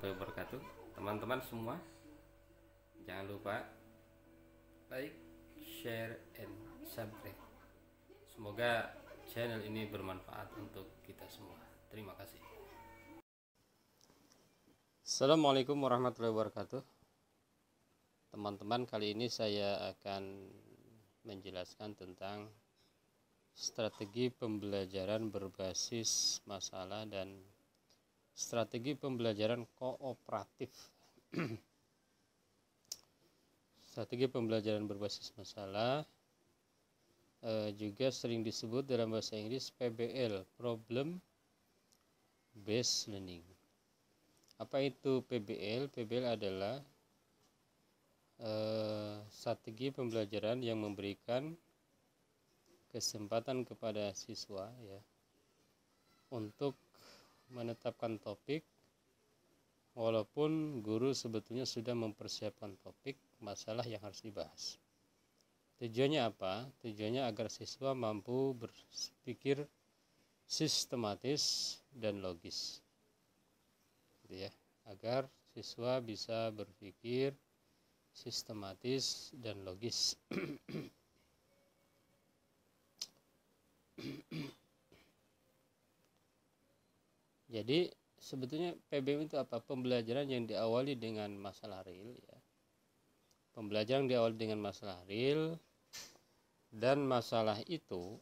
warahmatullahi wabarakatuh. Teman-teman semua, jangan lupa like, share, and subscribe. Semoga channel ini bermanfaat untuk kita semua. Terima kasih. Assalamualaikum warahmatullahi wabarakatuh. Teman-teman, kali ini saya akan menjelaskan tentang strategi pembelajaran berbasis masalah dan strategi pembelajaran kooperatif. Strategi pembelajaran berbasis masalah juga sering disebut dalam bahasa Inggris PBL, Problem Based Learning. Apa itu PBL? PBL adalah strategi pembelajaran yang memberikan kesempatan kepada siswa ya untuk menetapkan topik, walaupun guru sebetulnya sudah mempersiapkan topik masalah yang harus dibahas. Tujuannya apa? Tujuannya agar siswa mampu berpikir sistematis dan logis, gitu ya, agar siswa bisa berpikir sistematis dan logis. Jadi sebetulnya PBM itu apa? Pembelajaran yang diawali dengan masalah real ya. Pembelajaran yang diawali dengan masalah real, dan masalah itu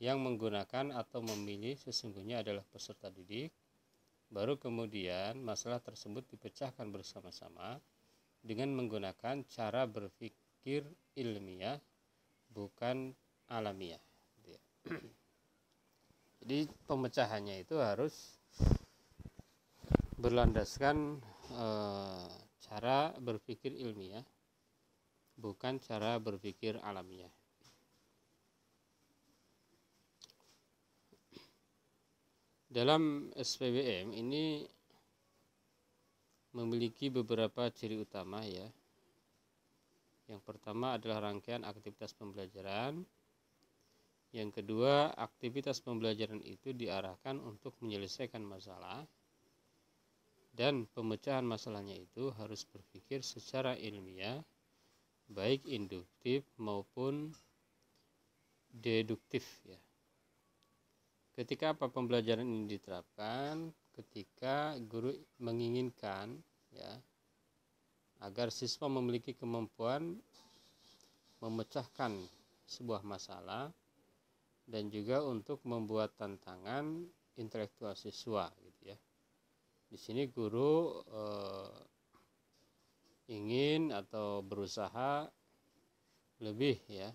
yang menggunakan atau memilih sesungguhnya adalah peserta didik. Baru kemudian masalah tersebut dipecahkan bersama-sama dengan menggunakan cara berpikir ilmiah, bukan alamiah. Jadi pemecahannya itu harus berlandaskan cara berpikir ilmiah, bukan cara berpikir alamiah. Dalam SPBM ini memiliki beberapa ciri utama ya. Yang pertama adalah rangkaian aktivitas pembelajaran. Yang kedua, aktivitas pembelajaran itu diarahkan untuk menyelesaikan masalah, dan pemecahan masalahnya itu harus berpikir secara ilmiah, baik induktif maupun deduktif ya. Ketika apa pembelajaran ini diterapkan? Ketika guru menginginkan ya agar siswa memiliki kemampuan memecahkan sebuah masalah dan juga untuk membuat tantangan intelektual siswa gitu ya. Di sini guru ingin atau berusaha lebih ya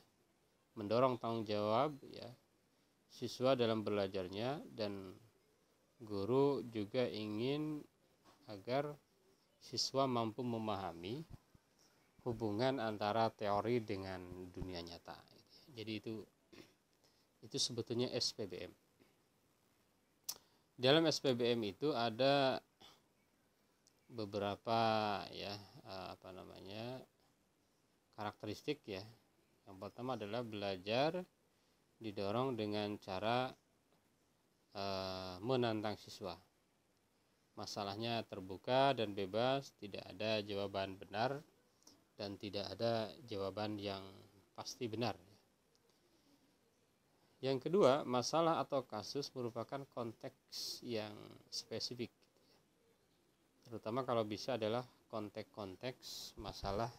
mendorong tanggung jawab ya siswa dalam belajarnya, dan guru juga ingin agar siswa mampu memahami hubungan antara teori dengan dunia nyata. Jadi itu sebetulnya SPBM. Dalam SPBM itu ada beberapa ya karakteristik ya. Yang pertama adalah belajar didorong dengan cara menantang siswa. Masalahnya terbuka dan bebas, tidak ada jawaban benar dan tidak ada jawaban yang pasti benar. Yang kedua, masalah atau kasus merupakan konteks yang spesifik, terutama kalau bisa adalah konteks masalah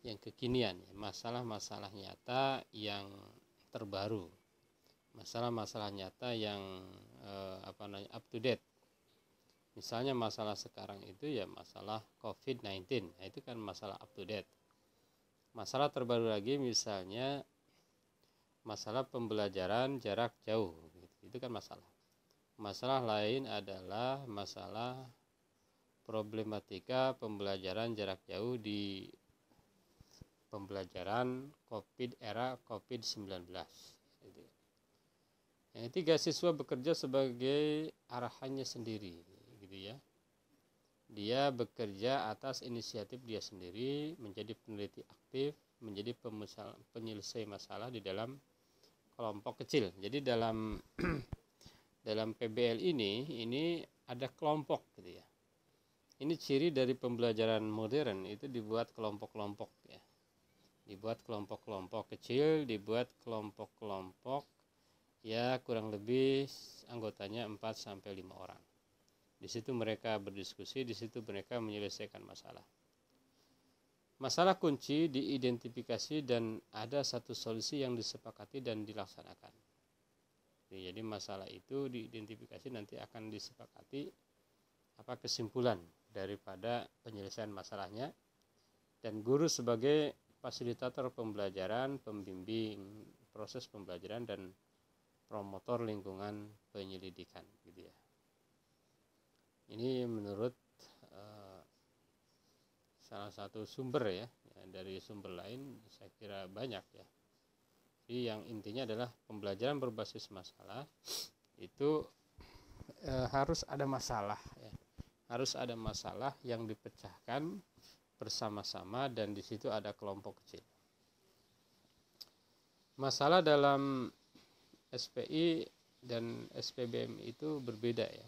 yang kekinian, masalah-masalah nyata yang terbaru, masalah-masalah nyata yang up to date. Misalnya masalah sekarang itu ya masalah COVID-19, nah itu kan masalah up to date. Masalah terbaru lagi misalnya masalah pembelajaran jarak jauh, itu kan masalah. Masalah lain adalah masalah problematika pembelajaran jarak jauh di pembelajaran era COVID-19. Yang ketiga, siswa bekerja sebagai arahannya sendiri, gitu ya. Dia bekerja atas inisiatif dia sendiri, menjadi peneliti aktif, menjadi penyelesai masalah di dalam kelompok kecil. Jadi dalam PBL ini ada kelompok gitu ya. Ini ciri dari pembelajaran modern, itu dibuat kelompok-kelompok ya. Dibuat kelompok-kelompok kecil, dibuat kelompok-kelompok ya kurang lebih anggotanya 4 sampai 5 orang. Di situ mereka berdiskusi, di situ mereka menyelesaikan masalah. Masalah kunci diidentifikasi dan ada satu solusi yang disepakati dan dilaksanakan. Jadi masalah itu diidentifikasi, nanti akan disepakati apa kesimpulan daripada penyelesaian masalahnya, dan guru sebagai fasilitator pembelajaran, pembimbing proses pembelajaran dan promotor lingkungan penyelidikan gitu ya. Ini menurut salah satu sumber ya, dari sumber lain saya kira banyak ya. Jadi yang intinya adalah pembelajaran berbasis masalah itu harus ada masalah ya. Harus ada masalah yang dipecahkan bersama-sama dan di situ ada kelompok kecil. Masalah dalam SPI dan SPBM itu berbeda ya.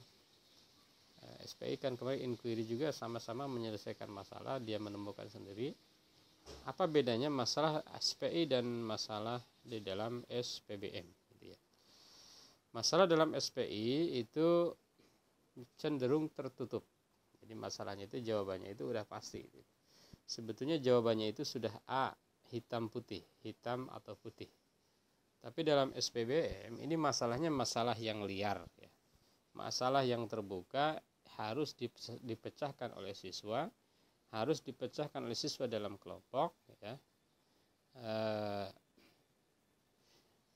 SPI kan kemarin inquiry juga sama-sama menyelesaikan masalah, dia menemukan sendiri. Apa bedanya masalah SPI dan masalah di dalam SPBM gitu ya. Masalah dalam SPI itu cenderung tertutup. Jadi masalahnya itu jawabannya itu udah pasti gitu. Sebetulnya jawabannya itu sudah A, hitam putih, hitam atau putih. Tapi dalam SPBM ini masalahnya masalah yang liar ya. Masalah yang terbuka, harus dipecahkan oleh siswa, harus dipecahkan oleh siswa dalam kelompok ya.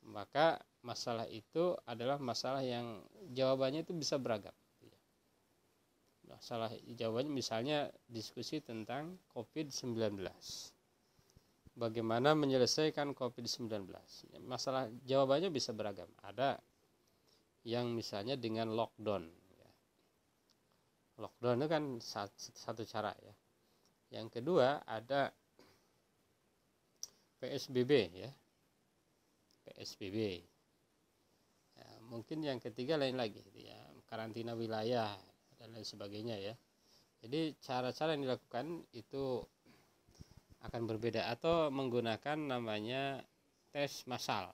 Maka masalah itu adalah masalah yang jawabannya itu bisa beragam ya. Masalah jawabannya misalnya diskusi tentang COVID-19, bagaimana menyelesaikan COVID-19, masalah jawabannya bisa beragam. Ada yang misalnya dengan lockdown ya. Lockdown itu kan satu cara ya. Yang kedua ada PSBB ya, PSBB ya, mungkin yang ketiga lain lagi ya, karantina wilayah dan lain sebagainya ya. Jadi cara-cara yang dilakukan itu akan berbeda, atau menggunakan namanya tes massal.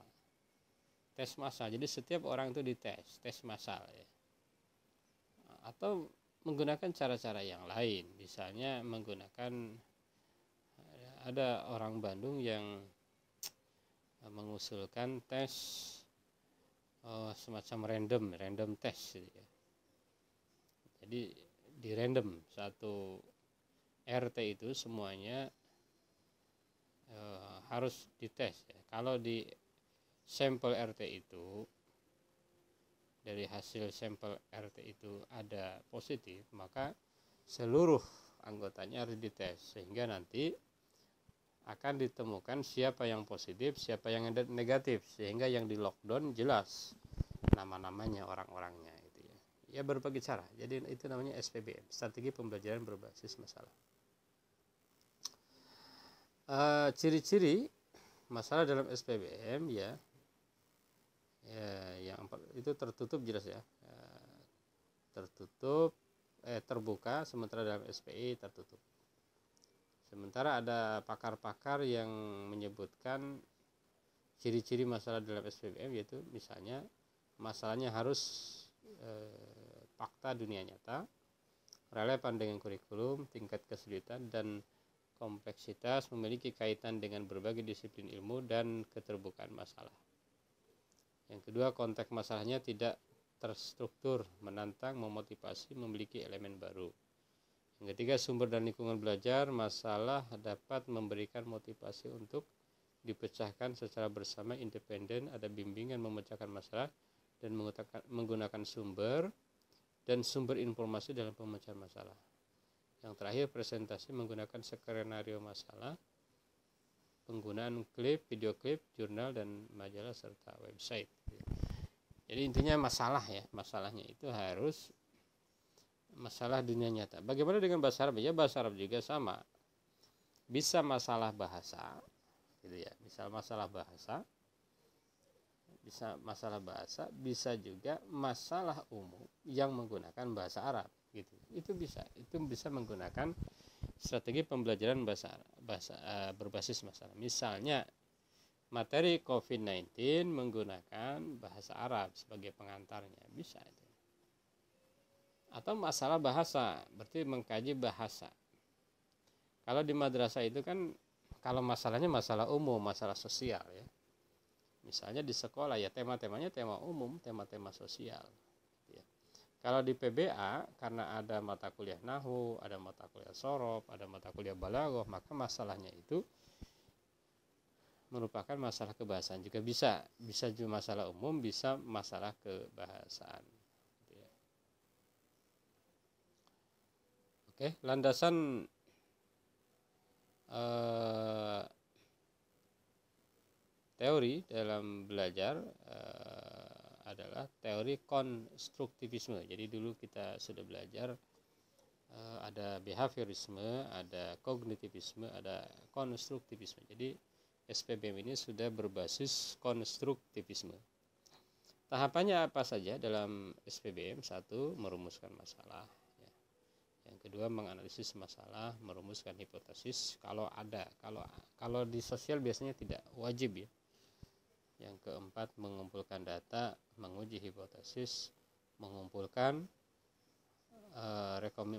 Tes massal, jadi setiap orang itu dites, tes massal ya. Atau menggunakan cara-cara yang lain, misalnya menggunakan, ada orang Bandung yang mengusulkan tes semacam random test gitu ya. Jadi di random satu RT itu semuanya harus dites ya. Kalau di sampel RT itu, dari hasil sampel RT itu ada positif, maka seluruh anggotanya harus dites, sehingga nanti akan ditemukan siapa yang positif, siapa yang negatif, sehingga yang di lockdown jelas nama-namanya, orang-orangnya itu ya. Ya berbagai cara. Jadi itu namanya SPBM, strategi pembelajaran berbasis masalah. Ciri-ciri masalah dalam SPBM ya, yang itu tertutup jelas ya, tertutup, terbuka, sementara dalam SPI tertutup. Sementara ada pakar-pakar yang menyebutkan ciri-ciri masalah dalam SPBM, yaitu misalnya masalahnya harus fakta dunia nyata, relevan dengan kurikulum, tingkat kesulitan dan kompleksitas, memiliki kaitan dengan berbagai disiplin ilmu dan keterbukaan masalah. Yang kedua, konteks masalahnya tidak terstruktur, menantang, memotivasi, memiliki elemen baru. Yang ketiga, sumber dan lingkungan belajar, masalah dapat memberikan motivasi untuk dipecahkan secara bersama, independen, ada bimbingan memecahkan masalah dan menggunakan sumber dan sumber informasi dalam pemecahan masalah. Yang terakhir, presentasi menggunakan skenario masalah, penggunaan klip, video klip, jurnal dan majalah serta website. Jadi intinya masalah ya, masalahnya itu harus masalah dunia nyata. Bagaimana dengan bahasa Arab? Ya bahasa Arab juga sama. Bisa masalah bahasa, gitu ya. Misal masalah bahasa, bisa masalah bahasa, bisa juga masalah umum yang menggunakan bahasa Arab gitu. Itu bisa menggunakan strategi pembelajaran berbasis masalah. Misalnya materi COVID-19 menggunakan bahasa Arab sebagai pengantarnya, bisa itu. Atau masalah bahasa, berarti mengkaji bahasa. Kalau di madrasah itu kan, kalau masalahnya masalah umum, masalah sosial ya. Misalnya di sekolah ya tema-temanya tema umum, tema-tema sosial. Ya. Kalau di PBA karena ada mata kuliah nahwu, ada mata kuliah sorof, ada mata kuliah balaghah, maka masalahnya itu merupakan masalah kebahasaan juga bisa juga masalah umum, bisa masalah kebahasaan. Ya. Oke, landasan teori dalam belajar adalah teori konstruktivisme. Jadi dulu kita sudah belajar ada behaviorisme, ada kognitivisme, ada konstruktivisme. Jadi SPBM ini sudah berbasis konstruktivisme. Tahapannya apa saja dalam SPBM? 1, merumuskan masalah. Yang kedua, menganalisis masalah, merumuskan hipotesis kalau ada. Kalau di sosial biasanya tidak wajib ya. Yang keempat, mengumpulkan data, menguji hipotesis, mengumpulkan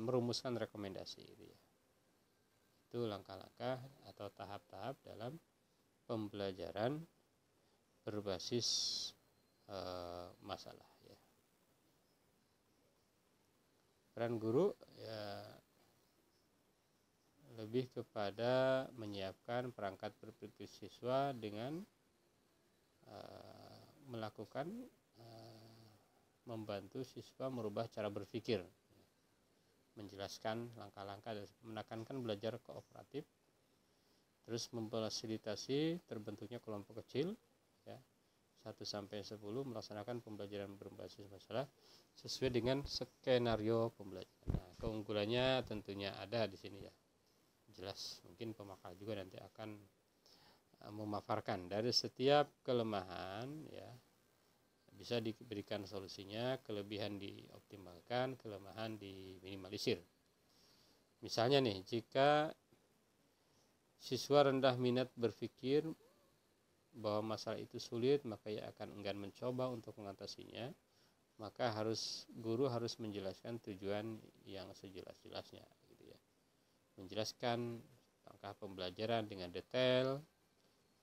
merumuskan rekomendasi gitu ya. Itu langkah-langkah atau tahap-tahap dalam pembelajaran berbasis masalah ya. Peran guru ya lebih kepada menyiapkan perangkat berpikir siswa dengan melakukan membantu siswa merubah cara berpikir, menjelaskan langkah-langkah, menekankan belajar kooperatif, terus memfasilitasi terbentuknya kelompok kecil ya, 1-10 melaksanakan pembelajaran berbasis masalah sesuai dengan skenario pembelajaran. Nah, keunggulannya tentunya ada di sini ya, jelas. Mungkin pemakar juga nanti akan memaparkan dari setiap kelemahan ya, bisa diberikan solusinya, kelebihan dioptimalkan, kelemahan diminimalisir. Misalnya nih, jika siswa rendah minat berpikir bahwa masalah itu sulit, maka ia akan enggan mencoba untuk mengatasinya. Maka guru harus menjelaskan tujuan yang sejelas-jelasnya gitu ya. Menjelaskan langkah pembelajaran dengan detail.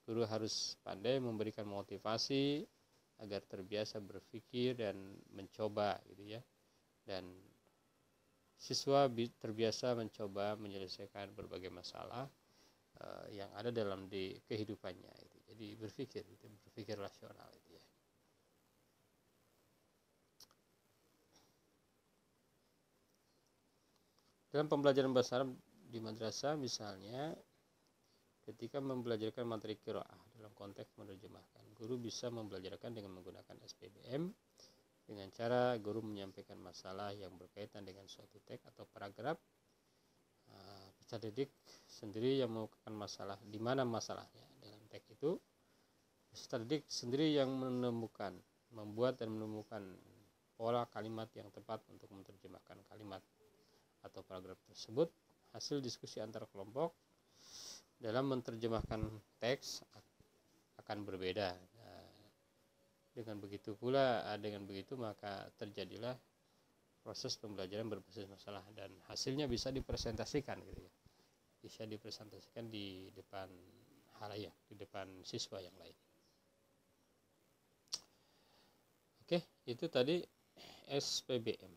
Guru harus pandai memberikan motivasi agar terbiasa berpikir dan mencoba gitu ya. Dan siswa terbiasa mencoba menyelesaikan berbagai masalah yang ada dalam kehidupannya itu. Jadi berpikir rasional itu ya. Dalam pembelajaran bahasa Arab di madrasah misalnya, ketika membelajarkan materi qiraah dalam konteks menerjemahkan, guru bisa membelajarkan dengan menggunakan SPBM dengan cara guru menyampaikan masalah yang berkaitan dengan suatu teks atau paragraf. Peserta didik sendiri yang mengukuhkan masalah, di mana masalahnya dalam teks itu. Peserta didik sendiri yang membuat dan menemukan pola kalimat yang tepat untuk menerjemahkan kalimat atau paragraf tersebut. Hasil diskusi antar kelompok dalam menerjemahkan teks akan berbeda. Dengan begitu maka terjadilah proses pembelajaran berbasis masalah dan hasilnya bisa dipresentasikan gitu ya. Bisa dipresentasikan di depan halayak, di depan siswa yang lain. Oke, itu tadi SPBM.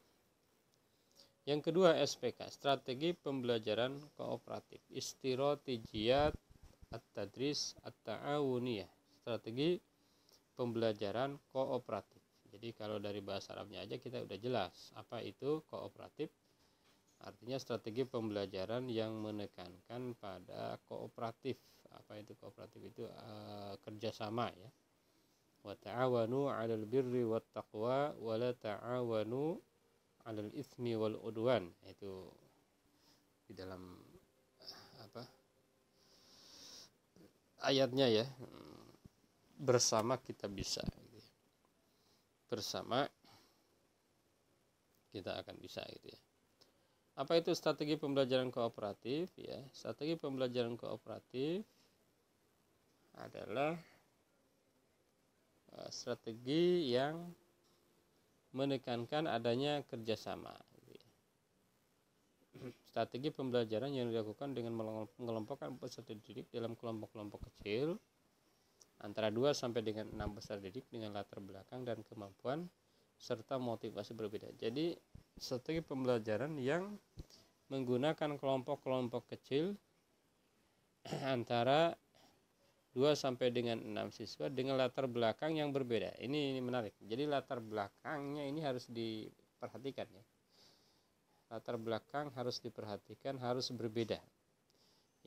Yang kedua SPK, strategi pembelajaran kooperatif, istirotijiyat at-tadris at-ta'awuniyah, strategi pembelajaran kooperatif. Jadi kalau dari bahasa Arabnya aja kita udah jelas apa itu kooperatif. Artinya strategi pembelajaran yang menekankan pada kooperatif. Apa itu kooperatif? Itu kerjasama ya. Wa ta'awanu 'alal birri wat taqwa wa la ta'awanu 'alal itsmi wal udwan. Itu di dalam ayatnya ya. Bersama kita bisa. bersama, kita akan bisa gitu ya. Apa itu strategi pembelajaran kooperatif ya? Strategi pembelajaran kooperatif adalah strategi yang menekankan adanya kerjasama. Strategi pembelajaran yang dilakukan dengan mengelompokkan peserta didik dalam kelompok-kelompok kecil antara 2 sampai dengan 6 peserta didik dengan latar belakang dan kemampuan serta motivasi berbeda. Jadi strategi pembelajaran yang menggunakan kelompok-kelompok kecil antara 2 sampai dengan 6 siswa dengan latar belakang yang berbeda. Ini menarik. Jadi latar belakangnya ini harus diperhatikan ya. Latar belakang harus diperhatikan, harus berbeda.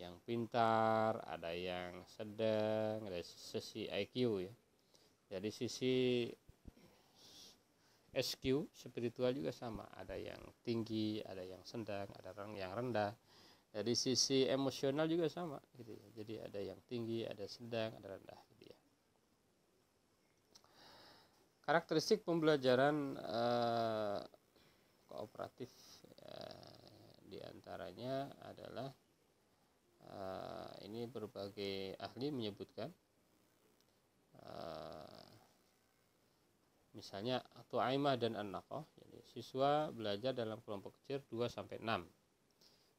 Yang pintar, ada yang sedang, ada sisi IQ ya. Dari sisi SQ, spiritual juga sama. Ada yang tinggi, ada yang sedang, ada yang rendah. Dari sisi emosional juga sama gitu ya. Jadi ada yang tinggi, ada sedang, ada rendah gitu ya. Karakteristik pembelajaran kooperatif diantaranya adalah ini berbagai ahli menyebutkan misalnya Tu'aimah dan An-Naqah, jadi siswa belajar dalam kelompok kecil 2 sampai 6.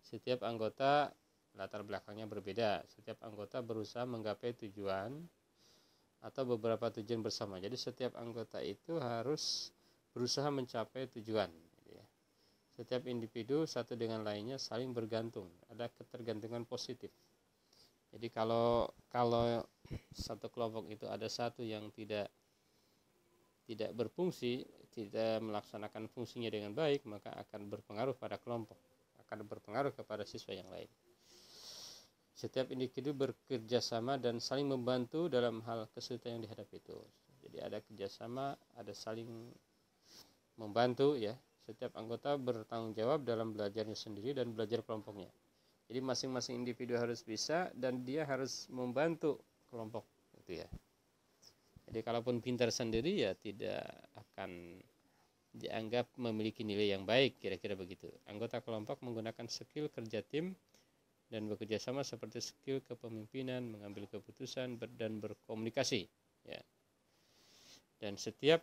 Setiap anggota latar belakangnya berbeda. Setiap anggota berusaha menggapai tujuan atau beberapa tujuan bersama. Jadi setiap anggota itu harus berusaha mencapai tujuan. Setiap individu satu dengan lainnya saling bergantung, ada ketergantungan positif. Jadi kalau satu kelompok itu ada satu yang tidak berfungsi, tidak melaksanakan fungsinya dengan baik, maka akan berpengaruh pada kelompok, akan berpengaruh kepada siswa yang lain. Setiap individu bekerja sama dan saling membantu dalam hal kesulitan yang dihadapi itu. Jadi ada kerjasama, ada saling membantu ya. Setiap anggota bertanggung jawab dalam belajarnya sendiri dan belajar kelompoknya. Jadi masing-masing individu harus bisa dan dia harus membantu kelompok gitu ya. Jadi kalaupun pintar sendiri ya tidak akan dianggap memiliki nilai yang baik, kira-kira begitu. Anggota kelompok menggunakan skill kerja tim dan bekerja sama seperti skill kepemimpinan, mengambil keputusan dan berkomunikasi ya. Dan setiap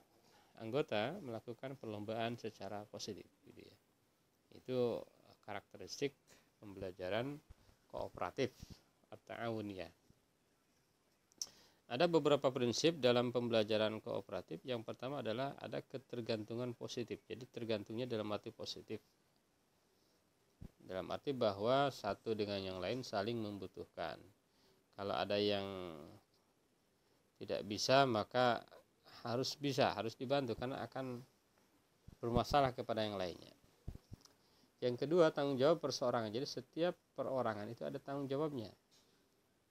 anggota melakukan perlombaan secara positif gitu ya. Itu karakteristik pembelajaran kooperatif atau ya. Ada beberapa prinsip dalam pembelajaran kooperatif. Yang pertama adalah ada ketergantungan positif. Jadi tergantungnya dalam arti positif. Dalam arti bahwa satu dengan yang lain saling membutuhkan. Kalau ada yang tidak bisa maka harus dibantu karena akan bermasalah kepada yang lainnya. Yang kedua, tanggung jawab perseorangan. Jadi setiap perorangan itu ada tanggung jawabnya.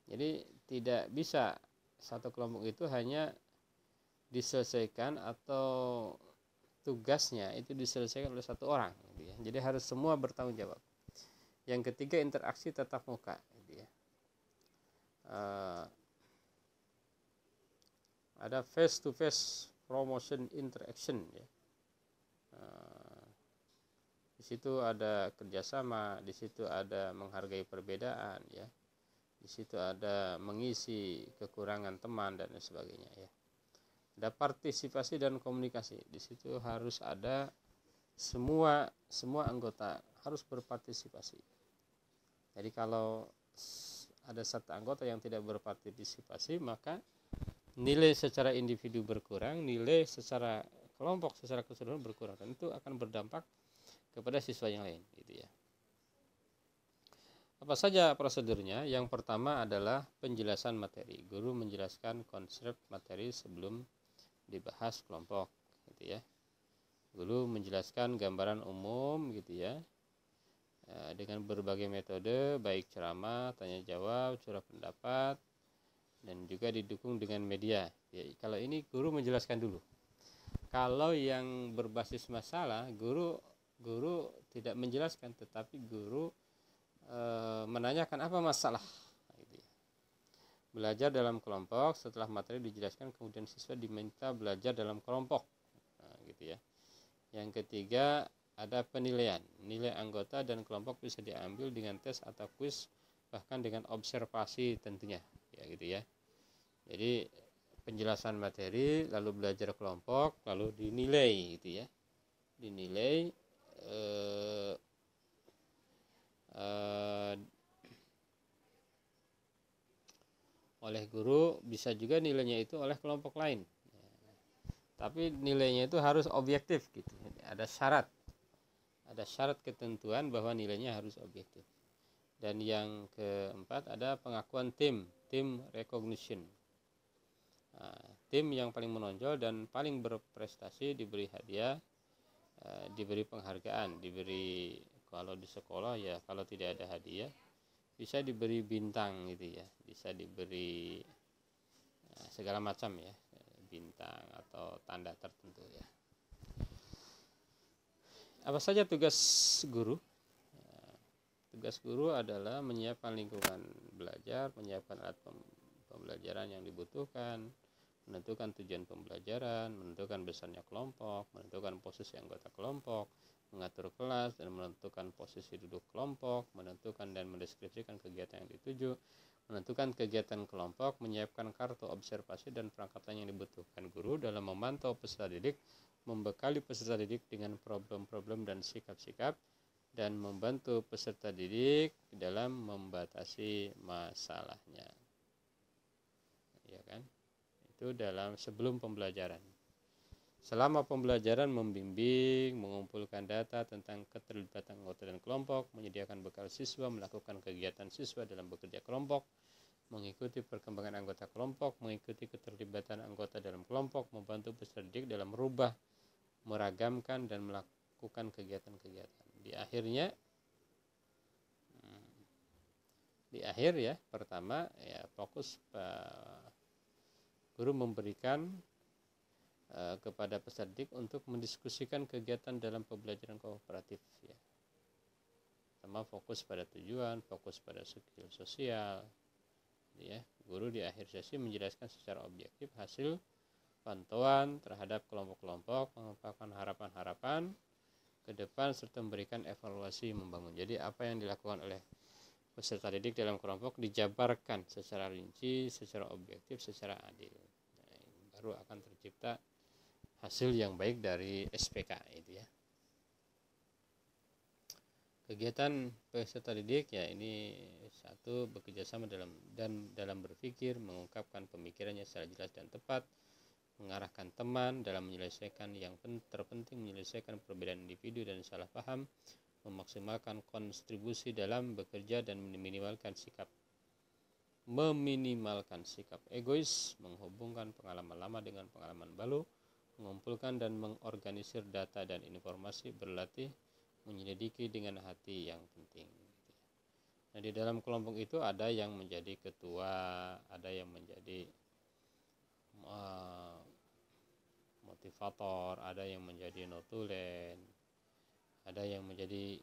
Jadi tidak bisa satu kelompok itu hanya diselesaikan atau tugasnya itu diselesaikan oleh satu orang gitu ya. Jadi harus semua bertanggung jawab. Yang ketiga, interaksi tatap muka gitu ya. Ada face to face promotion interaction ya. Di situ ada kerjasama, di situ ada menghargai perbedaan ya, di situ ada mengisi kekurangan teman dan sebagainya ya. Ada partisipasi dan komunikasi, di situ harus ada semua anggota harus berpartisipasi. Jadi kalau ada satu anggota yang tidak berpartisipasi maka nilai secara individu berkurang, nilai secara kelompok secara keseluruhan berkurang, dan itu akan berdampak kepada siswa yang lain gitu ya. Apa saja prosedurnya? Yang pertama adalah penjelasan materi. Guru menjelaskan konsep materi sebelum dibahas kelompok gitu ya. Guru menjelaskan gambaran umum gitu ya. Dengan berbagai metode baik ceramah, tanya jawab, curah pendapat, dan juga didukung dengan media ya. Kalau ini guru menjelaskan dulu. Kalau yang berbasis masalah, guru tidak menjelaskan, tetapi guru menanyakan apa masalah gitu ya. Belajar dalam kelompok. Setelah materi dijelaskan kemudian siswa diminta belajar dalam kelompok. gitu ya. Yang ketiga ada penilaian. Nilai anggota dan kelompok bisa diambil dengan tes atau kuis, bahkan dengan observasi tentunya, ya gitu ya. Jadi penjelasan materi, lalu belajar kelompok, lalu dinilai gitu ya. Dinilai oleh guru, bisa juga nilainya itu oleh kelompok lain. Tapi nilainya itu harus objektif gitu. Ada syarat ketentuan bahwa nilainya harus objektif. Dan yang keempat ada pengakuan tim recognition. Tim yang paling menonjol dan paling berprestasi diberi hadiah, diberi penghargaan, diberi, kalau di sekolah ya kalau tidak ada hadiah bisa diberi bintang gitu ya, bisa diberi segala macam ya, bintang atau tanda tertentu ya. Apa saja tugas guru? Tugas guru adalah menyiapkan lingkungan belajar, menyiapkan alat pembelajaran yang dibutuhkan, menentukan tujuan pembelajaran, menentukan besarnya kelompok, menentukan posisi anggota kelompok, mengatur kelas dan menentukan posisi duduk kelompok, menentukan dan mendeskripsikan kegiatan yang dituju, menentukan kegiatan kelompok, menyiapkan kartu observasi dan perangkat lain yang dibutuhkan guru dalam memantau peserta didik, membekali peserta didik dengan problem-problem dan sikap-sikap, dan membantu peserta didik dalam membatasi masalahnya. Ya kan? Itu dalam sebelum pembelajaran. Selama pembelajaran membimbing, mengumpulkan data tentang keterlibatan anggota dan kelompok, menyediakan bekal siswa, melakukan kegiatan siswa dalam bekerja kelompok, mengikuti perkembangan anggota kelompok, mengikuti keterlibatan anggota dalam kelompok, membantu peserta didik dalam merubah, meragamkan dan melakukan kegiatan-kegiatan. Di akhir ya, pertama ya fokus guru memberikan kepada peserta didik untuk mendiskusikan kegiatan dalam pembelajaran kooperatif ya. Pertama fokus pada tujuan, fokus pada skill sosial ya. Guru di akhir sesi menjelaskan secara objektif hasil pantauan terhadap kelompok-kelompok, mengungkapkan harapan-harapan ke depan serta memberikan evaluasi membangun. Jadi apa yang dilakukan oleh peserta didik dalam kelompok dijabarkan secara rinci, secara objektif, secara adil. Nah, baru akan tercipta hasil yang baik dari SPK itu ya. Kegiatan peserta didik ya ini satu, bekerjasama dalam berpikir, mengungkapkan pemikirannya secara jelas dan tepat, mengarahkan teman dalam menyelesaikan yang terpenting, menyelesaikan perbedaan individu dan salah paham, memaksimalkan kontribusi dalam bekerja dan meminimalkan sikap egois, menghubungkan pengalaman lama dengan pengalaman baru, mengumpulkan dan mengorganisir data dan informasi, berlatih menyelidiki dengan hati yang penting. Nah, di dalam kelompok itu ada yang menjadi ketua, ada yang menjadi motivator, ada yang menjadi notulen, ada yang menjadi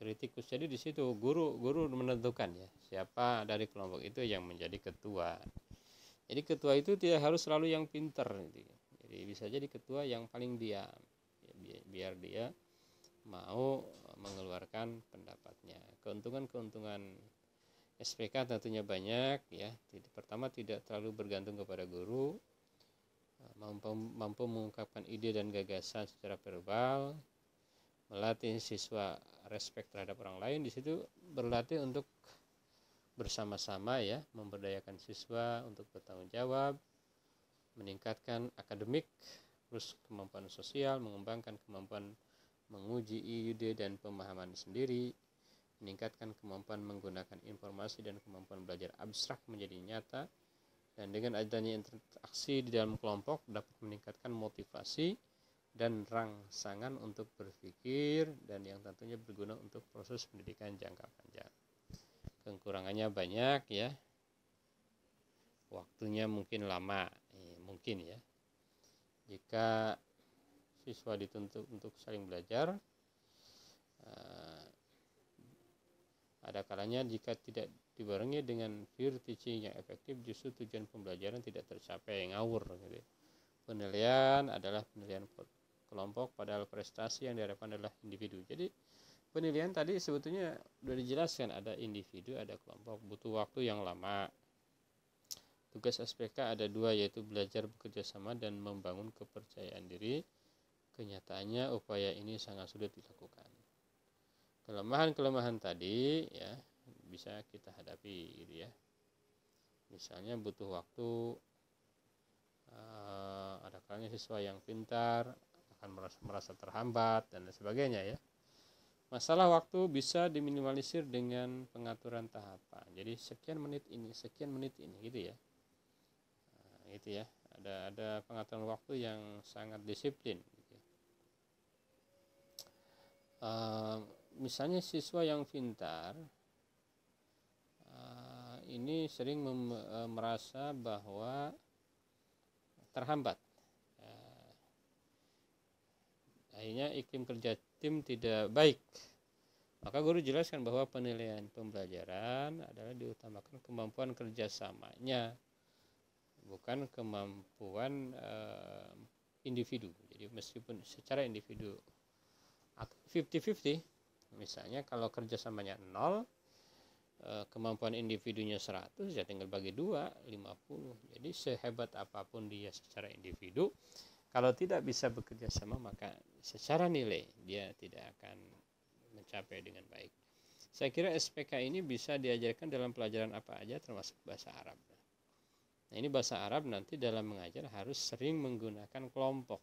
kritikus. Jadi di situ guru menentukan ya siapa dari kelompok itu yang menjadi ketua. Jadi ketua itu tidak harus selalu yang pinter gitu. Jadi bisa jadi ketua yang paling diam ya, biar dia mau mengeluarkan pendapatnya. Keuntungan SPK tentunya banyak ya. Pertama, tidak terlalu bergantung kepada guru, mampu mengungkapkan ide dan gagasan secara verbal, melatih siswa respect terhadap orang lain. Di situ berlatih untuk bersama-sama ya, memberdayakan siswa untuk bertanggung jawab, meningkatkan akademik, terus kemampuan sosial, mengembangkan kemampuan menguji ide dan pemahaman sendiri, meningkatkan kemampuan menggunakan informasi dan kemampuan belajar abstrak menjadi nyata, dan dengan adanya interaksi di dalam kelompok dapat meningkatkan motivasi dan rangsangan untuk berpikir, dan yang tentunya berguna untuk proses pendidikan jangka panjang. Kekurangannya banyak ya, waktunya mungkin lama, mungkin ya. Jika siswa dituntut untuk saling belajar, ada kalanya jika tidak dibarengi dengan peer teaching yang efektif, justru tujuan pembelajaran tidak tercapai, ngawur gitu. penilaian adalah penilaian kelompok, padahal prestasi yang diharapkan adalah individu. Jadi penilaian tadi sebetulnya sudah dijelaskan, ada individu, ada kelompok, butuh waktu yang lama. Tugas SPK ada dua, yaitu belajar bekerja sama dan membangun kepercayaan diri. Kenyataannya upaya ini sangat sulit dilakukan. Kelemahan-kelemahan tadi ya bisa kita hadapi gitu ya. Misalnya butuh waktu, ada kalanya siswa yang pintar akan merasa terhambat dan sebagainya ya. Masalah waktu bisa diminimalisir dengan pengaturan tahapan. Jadi sekian menit ini gitu ya. Gitu ya. Ada pengaturan waktu yang sangat disiplin gitu ya. Misalnya siswa yang pintar ini sering merasa bahwa terhambat. Akhirnya iklim kerja tim tidak baik. Maka guru jelaskan bahwa penilaian pembelajaran adalah diutamakan kemampuan kerjasamanya, bukan kemampuan individu. Jadi meskipun secara individu atau 50-50, misalnya kalau kerjasamanya 0, kemampuan individunya 100, ya tinggal bagi 2, 50. Jadi sehebat apapun dia secara individu, kalau tidak bisa bekerja sama, maka secara nilai dia tidak akan mencapai dengan baik. Saya kira SPK ini bisa diajarkan dalam pelajaran apa aja, termasuk bahasa Arab. Nah, ini bahasa Arab nanti dalam mengajar harus sering menggunakan kelompok.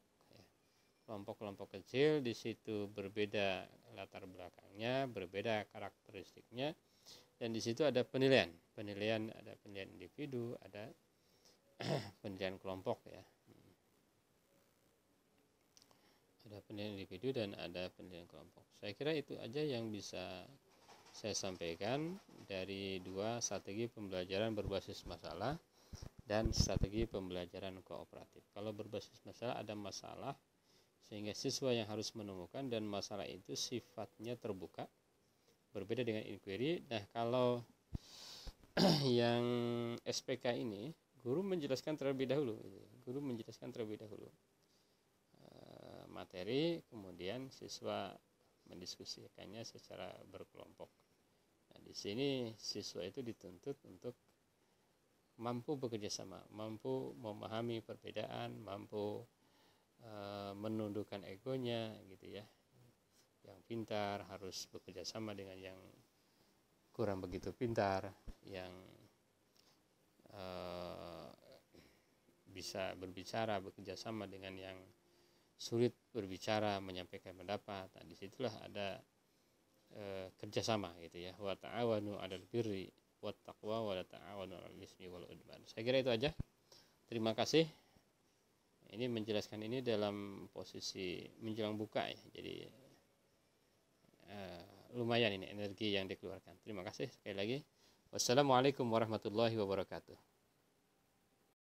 Kelompok-kelompok kecil, di situ berbeda latar belakangnya, berbeda karakteristiknya, dan di situ ada penilaian. Ada penilaian individu, ada penilaian kelompok ya. Ada penilaian individu dan ada penilaian kelompok. Saya kira itu aja yang bisa saya sampaikan dari dua strategi pembelajaran berbasis masalah dan strategi pembelajaran kooperatif. Kalau berbasis masalah ada masalah sehingga siswa yang harus menemukan, dan masalah itu sifatnya terbuka, berbeda dengan inquiry. Nah, kalau yang SPK ini guru menjelaskan terlebih dahulu. Materi, kemudian siswa mendiskusikannya secara berkelompok. Nah, di sini siswa itu dituntut untuk mampu bekerja sama, mampu memahami perbedaan, mampu menundukkan egonya gitu ya. Yang pintar harus bekerja sama dengan yang kurang begitu pintar, yang bisa berbicara bekerja sama dengan yang sulit berbicara, menyampaikan pendapat. Nah, disitulah ada kerjasama gitu ya. Wa ta'awanu 'alal birri wat taqwa wa la ta'awanu 'alal ismi wal 'udwan. Saya kira itu aja. Terima kasih. Ini menjelaskan ini dalam posisi menjelang buka ya. Jadi lumayan ini energi yang dikeluarkan. Terima kasih sekali lagi. Wassalamualaikum warahmatullahi wabarakatuh.